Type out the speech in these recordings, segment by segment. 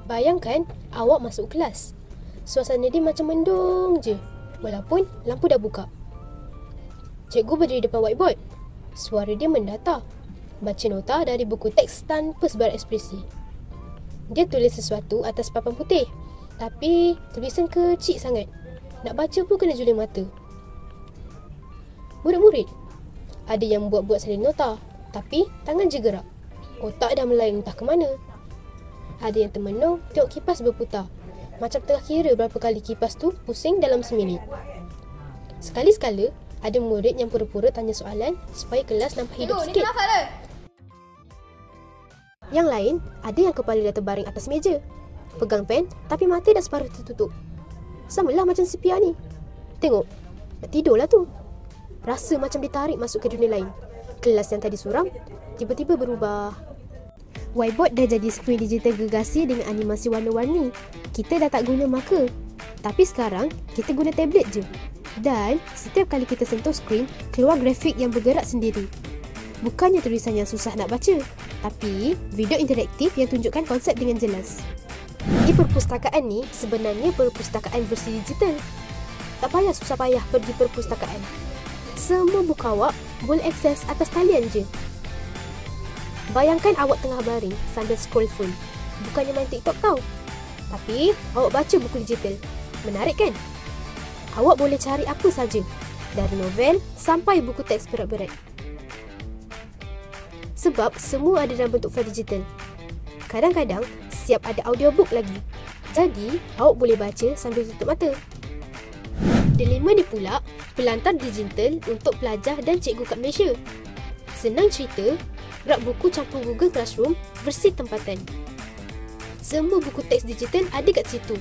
Bayangkan awak masuk kelas. Suasana dia macam mendung je, walaupun lampu dah buka. Cikgu berdiri depan whiteboard. Suara dia mendata. Baca nota dari buku teks tanpa sebar ekspresi. Dia tulis sesuatu atas papan putih, tapi tulisan kecil sangat. Nak baca pun kena juling mata. Murid-murid, ada yang buat-buat salin nota, tapi tangan je gerak. Otak dah melayang entah ke mana. Ada yang termenung tengok kipas berputar, macam tengah kira berapa kali kipas tu pusing dalam seminit. Sekali-sekala, ada murid yang pura-pura tanya soalan supaya kelas nampak hidup sikit. Yang lain, ada yang kepala dah terbaring atas meja, pegang pen tapi mata dah separuh tertutup. Samalah macam si Pia ni. Tengok, nak tidur lah tu. Rasa macam ditarik masuk ke dunia lain. Kelas yang tadi suram, tiba-tiba berubah. Whiteboard dah jadi skrin digital gergasi dengan animasi warna-warni. Kita dah tak guna marker. Tapi sekarang, kita guna tablet je. Dan setiap kali kita sentuh skrin, keluar grafik yang bergerak sendiri. Bukannya tulisan yang susah nak baca, tapi video interaktif yang tunjukkan konsep dengan jelas. Di perpustakaan ni sebenarnya perpustakaan versi digital. Tak payah susah payah pergi perpustakaan. Semua buku awak boleh akses atas talian je. Bayangkan awak tengah baring sambil scroll phone. Bukannya main TikTok tau. Tapi awak baca buku digital. Menarik kan? Awak boleh cari apa saja, dari novel sampai buku teks berat-berat. Sebab semua ada dalam bentuk file digital. Kadang-kadang siap ada audiobook lagi. Jadi, awak boleh baca sambil tutup mata. Dilema ni pula pelantar digital untuk pelajar dan cikgu kat Malaysia. Senang cerita, rak buku campur Google Classroom versi tempatan. Semua buku teks digital ada kat situ.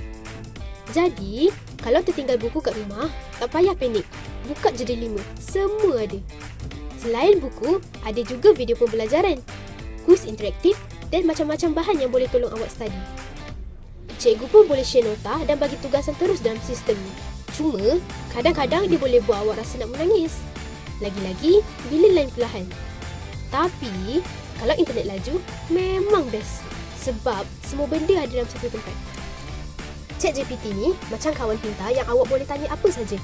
Jadi, kalau tertinggal buku kat rumah, tak payah panik. Buka je Delima, semua ada. Selain buku, ada juga video pembelajaran, kuis interaktif dan macam-macam bahan yang boleh tolong awak study. Cikgu pun boleh share nota dan bagi tugasan terus dalam sistem ni. Cuma, kadang-kadang dia boleh buat awak rasa nak menangis. Lagi-lagi, bila line perlahan. Tapi, kalau internet laju, memang best. Sebab, semua benda ada dalam satu tempat. ChatGPT ni macam kawan pintar yang awak boleh tanya apa saja.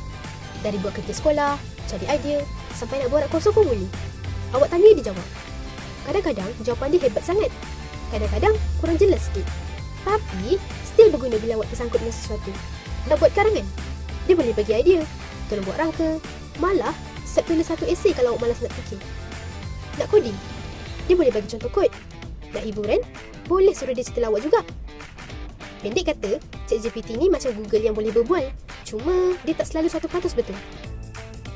Dari buat kerja sekolah, cari idea, sampai nak borak kosong pun boleh. Awak tanya, dia jawab. Kadang-kadang, jawapan dia hebat sangat. Kadang-kadang, kurang jelas sikit. Tapi, still berguna bila awak tersangkut dengan sesuatu. Nak buat karangan? Dia boleh bagi idea, tolong buat rangka. Malah, siap tulis satu esei kalau awak malas nak fikir. Nak coding? Dia boleh bagi contoh kod. Nak hiburan? Boleh suruh dia cerita lawak juga. Pendek kata, ChatGPT ni macam Google yang boleh berbual. Cuma, dia tak selalu 100% betul.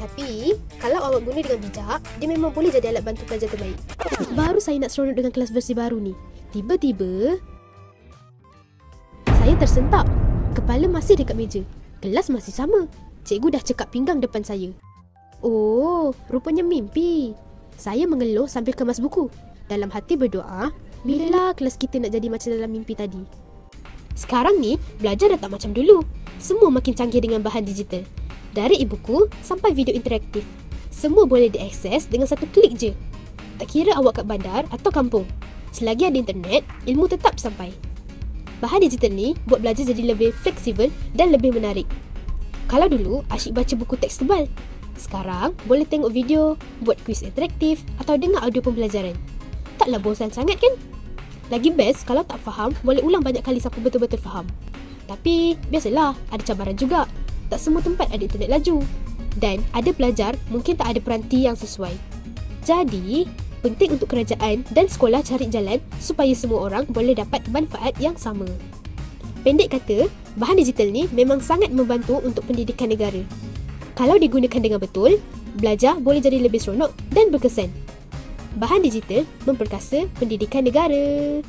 Tapi, kalau awak guna dengan bijak, dia memang boleh jadi alat bantu pelajar terbaik. Baru saya nak seronok dengan kelas versi baru ni. Tiba-tiba, saya tersentak. Kepala masih dekat meja. Kelas masih sama. Cikgu dah cekak pinggang depan saya. Oh, rupanya mimpi. Saya mengeluh sambil kemas buku. Dalam hati berdoa, bila kelas kita nak jadi macam dalam mimpi tadi. Sekarang ni, belajar dah tak macam dulu. Semua makin canggih dengan bahan digital. Dari e-buku sampai video interaktif. Semua boleh diakses dengan satu klik je. Tak kira awak kat bandar atau kampung. Selagi ada internet, ilmu tetap sampai. Bahan digital ni buat belajar jadi lebih fleksibel dan lebih menarik. Kalau dulu asyik baca buku teks tebal, sekarang boleh tengok video, buat kuis interaktif atau dengar audio pembelajaran. Taklah bosan sangat kan? Lagi best kalau tak faham, boleh ulang banyak kali sampai betul-betul faham. Tapi biasalah, ada cabaran juga. Tak semua tempat ada internet laju. Dan ada pelajar mungkin tak ada peranti yang sesuai. Jadi, penting untuk kerajaan dan sekolah cari jalan supaya semua orang boleh dapat manfaat yang sama. Pendek kata, bahan digital ni memang sangat membantu untuk pendidikan negara. Kalau digunakan dengan betul, belajar boleh jadi lebih seronok dan berkesan. Bahan digital memperkasa pendidikan negara.